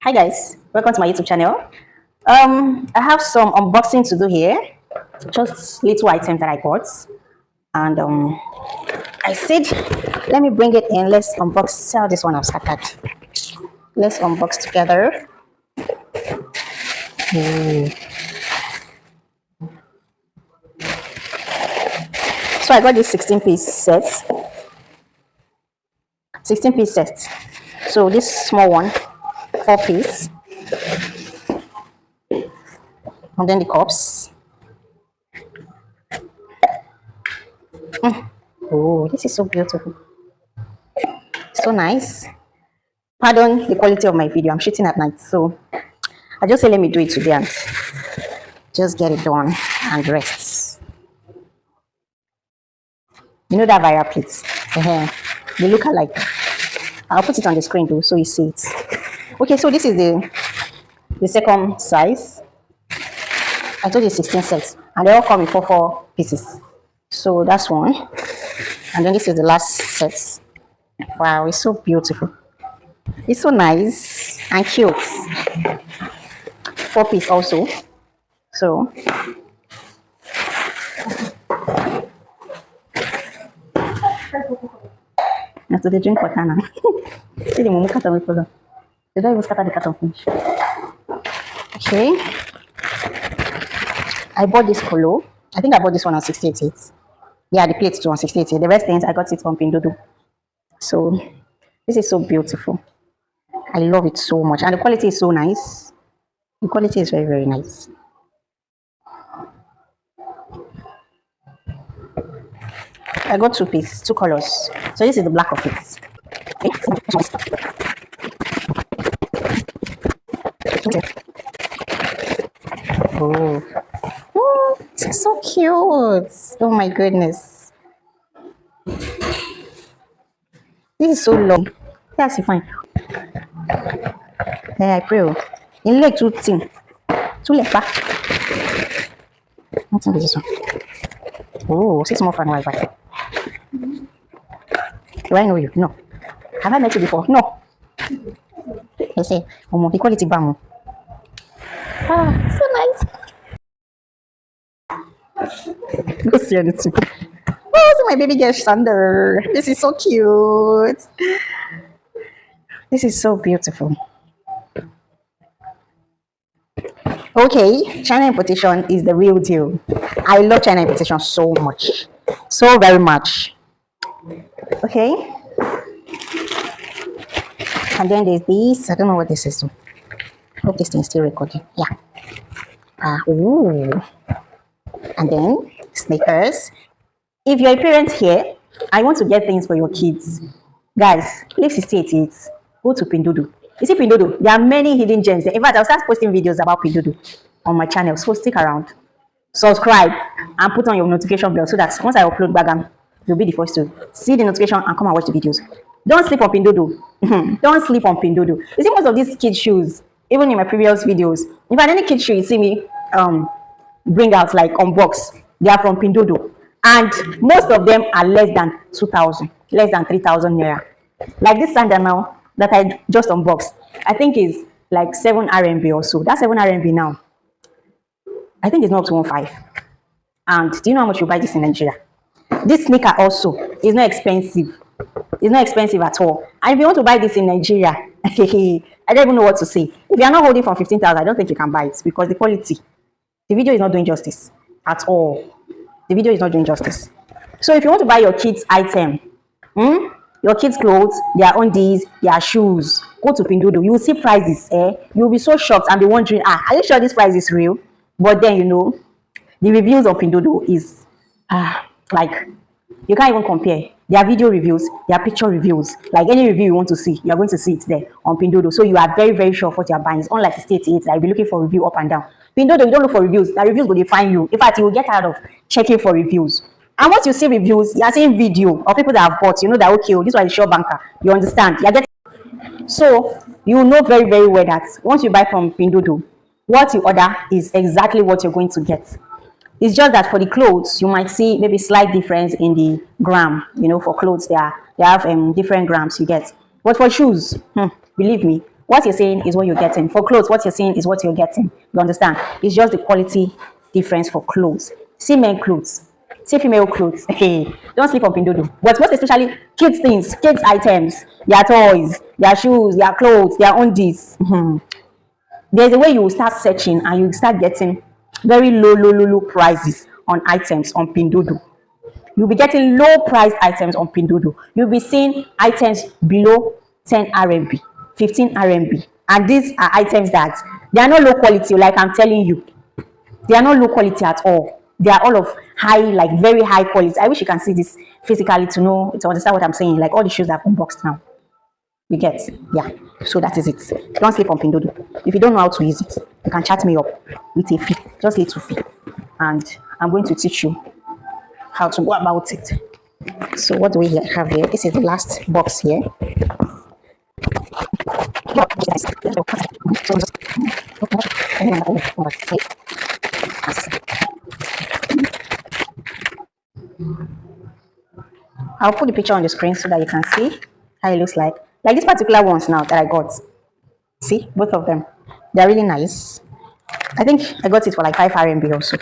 Hi guys, welcome to my YouTube channel. I have some unboxing to do here, just little items that I got, and I said let me bring it in. Let's unbox. Sell this one I've scattered. Let's unbox together. So I got this 16-piece set. 16-piece set. So this small one, 4-piece. And then the cups. Oh, this is so beautiful. So nice. Pardon the quality of my video. I'm shooting at night, so I just say let me do it today and just get it done and rest. You know that viral plates? They look alike. I'll put it on the screen too, so you see it. Okay, so this is the second size. I told you 16 sets, and they all come in four pieces. So that's one, and then this is the last set. Wow, it's so beautiful. It's so nice and cute. 4-piece also. So after they drink water now. See the momo carton with follow. They don't even scatter the carton finish. Okay. I bought this polo. I think I bought this one on 688. Yeah, the plates too on 688. The rest things I got it from Pindoudou. So this is so beautiful. I love it so much, and the quality is so nice. The quality is very, very nice. I got 2-piece, 2 colors. So this is the black of it. Oh, this is so cute. Oh my goodness. This is so long. That's fine. Hey, I pray. In leg too thin. Too left back. What's this one? Oh, 6 more fan Wi-Fi. Do I know you? No. Have I met you before? No. They say, oh, the quality bam. Ah, so nice. Go see anything. Oh, see my baby girl Sander. This is so cute. This is so beautiful. Okay, China importation is the real deal. I love China importation so much. So very much. Okay. And then there's this. I don't know what this is. Hope this thing is still recording. Yeah. Ooh. And then sneakers. If you're a parent here, I want to get things for your kids. Guys, leave 688. Go to Pindoudou. You see Pindoudou? There are many hidden gems there. In fact, I'll start posting videos about Pindoudou on my channel. So stick around. Subscribe and put on your notification bell so that once I upload Bagam, you'll be the first to see the notification and come and watch the videos. Don't sleep on Pindoudou. Don't sleep on Pindoudou. You see most of these kid shoes, even in my previous videos, if I had any kid shoe you see me bring out like unbox, they are from Pindoudou. And most of them are less than 2,000, less than 3,000 naira. Like this sandal now that I just unboxed, I think is like 7 RMB or so. That's 7 RMB now. I think it's not up to 1.5. And do you know how much you buy this in Nigeria? This sneaker also is not expensive. It's not expensive at all. And if you want to buy this in Nigeria, I don't even know what to say. If you are not holding from 15,000, I don't think you can buy it because the quality, the video is not doing justice at all. The video is not doing justice. So if you want to buy your kids' item, your kids' clothes, their undies, their shoes, go to Pindoudou. You will see prices. You will be so shocked and be wondering, are you sure this price is real? But then, you know, the reviews of Pindoudou is like, you can't even compare. There are video reviews, there are picture reviews. Like any review you want to see, you're going to see it there on Pindoudou. So you are very, very sure of what you're buying. It's unlike State 8 that you'll be looking for review up and down. Pindoudou, you don't look for reviews. The reviews will define you. In fact, you will get tired of checking for reviews. And once you see reviews, you are seeing video of people that have bought. You know that, okay, this one is sure banker. You understand. You get. So you know very, very well that once you buy from Pindoudou, what you order is exactly what you're going to get. It's just that for the clothes, you might see maybe slight difference in the gram. You know, for clothes, they have different grams you get. But for shoes, believe me, What you're saying is what you're getting. For clothes, what you're saying is what you're getting. You understand? It's just the quality difference for clothes. See men clothes, see female clothes. Hey, don't sleep on Pindoudou. But most especially kids things, kids items, their toys, their shoes, their clothes, their undies. There's a way you will start searching and you start getting very low prices on items on Pindoudou. You'll be getting low priced items on Pindoudou. You'll be seeing items below 10 RMB, 15 RMB. And these are items that they are not low quality, like I'm telling you. They are not low quality at all. They are all of high, like very high quality. I wish you can see this physically to understand what I'm saying. Like all the shoes that I've unboxed now. You get? Yeah. So that is it. Don't sleep on Pindoudou. If you don't know how to use it, you can chat me up with a fee, just little fee. And I'm going to teach you how to go about it. So what do we have here? This is the last box here. I'll put the picture on the screen so that you can see how it looks like. Like these particular ones now that I got. See, both of them. They're really nice. I think I got it for like 5 RMB also.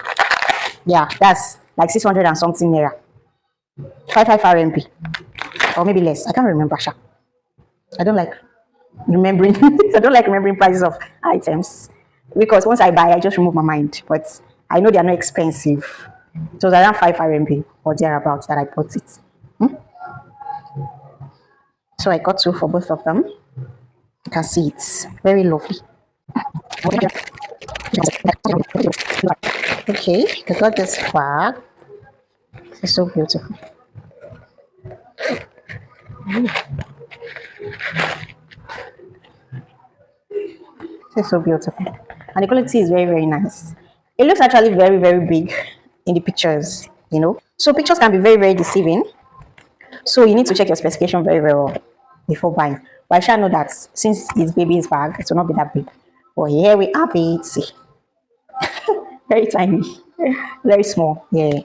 Yeah, that's like 600 and something naira. 5 RMB. Or maybe less. I can't remember. I don't like remembering. I don't like remembering prices of items. Because once I buy, I just remove my mind. But I know they are not expensive. It was around 5 RMB or thereabouts that I bought it. So I got 2 for both of them. You can see it's very lovely. Okay, I got this bag. It's so beautiful. It's so beautiful. And the quality is very nice. It looks actually very big in the pictures, you know. So pictures can be very deceiving. So you need to check your specification very well before buying. But I shall know that since it's baby's bag, it will not be that big. But here we have it. See. Very tiny. Very small. Yeah.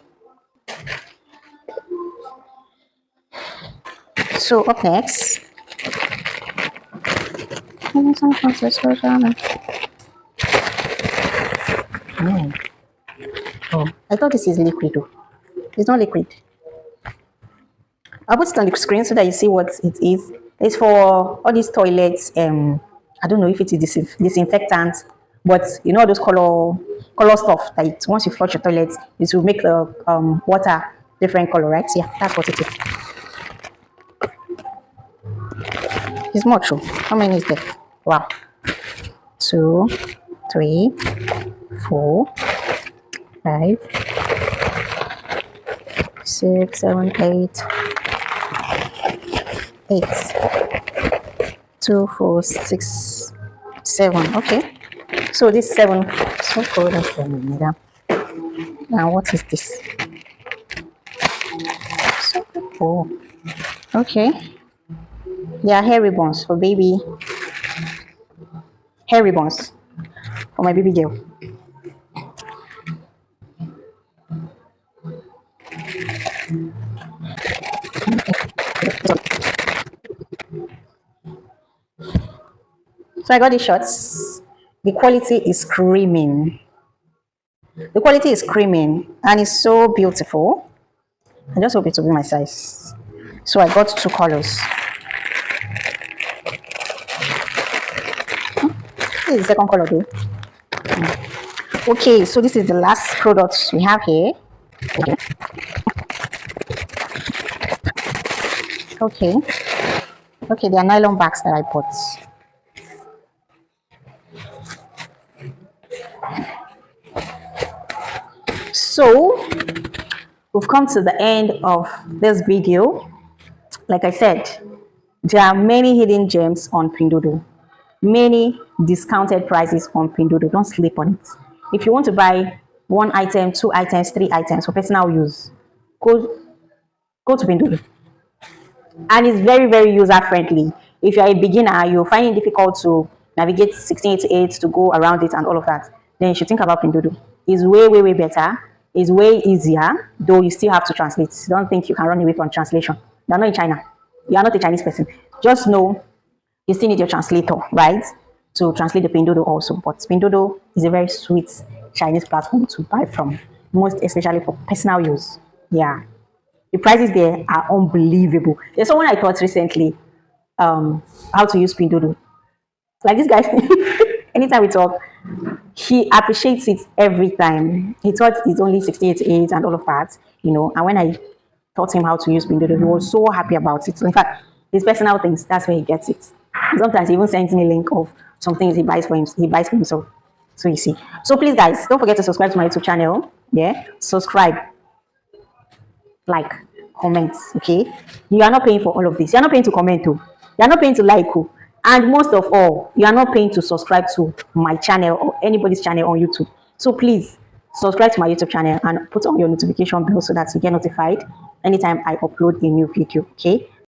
So up next. Oh, I thought this is liquid though. It's not liquid. I'll put it on the screen so that you see what it is. It's for all these toilets. I don't know if it is disinfectant, but you know those color stuff that once you flush your toilet, it will make the water different color, right? Yeah, that's what it is. It's more true. How many is there? Wow. 2, 3, 4, 5, 6, 7, 8. 8, 2, 4, 6, 7. Okay, so this 7. So cold. Now what is this? So cool. Okay, they are hair ribbons for baby. Hair ribbons for my baby girl. So I got the shorts. The quality is screaming. The quality is screaming and it's so beautiful. I just hope it will be my size. So I got 2 colors. This is the second color though. Okay, so this is the last product we have here. Okay, they are nylon bags that I bought. So we've come to the end of this video. Like I said, there are many hidden gems on Pindoudou, many discounted prices on Pindoudou. Don't sleep on it. If you want to buy 1 item, 2 items, 3 items for personal use, go to Pindoudou. And it's very user friendly. If you're a beginner, you'll find it difficult to navigate 1688 to go around it and all of that, then you should think about Pindoudou. It's way better. It's way easier, though you still have to translate. Don't think you can run away from translation. You're not in China. You are not a Chinese person. Just know You still need your translator, right? To translate the Pindoudou also. But Pindoudou is a very sweet Chinese platform to buy from, most especially for personal use. Yeah. The prices there are unbelievable. There's someone I taught recently how to use Pindoudou. Like this guy, anytime we talk, he appreciates it every time. He thought it's only 68 and all of that, you know. And when I taught him how to use Pindoodle, he was so happy about it. So in fact, his personal things, that's where he gets it. Sometimes he even sends me a link of some things he buys for him. He buys for himself. So you see. So please, guys, don't forget to subscribe to my YouTube channel. Yeah, subscribe, like, comment. Okay, you are not paying for all of this. You are not paying to comment too. You are not paying to like. Oh. And most of all, you are not paying to subscribe to my channel or anybody's channel on YouTube. So please subscribe to my YouTube channel and put on your notification bell so that you get notified anytime I upload a new video. Okay.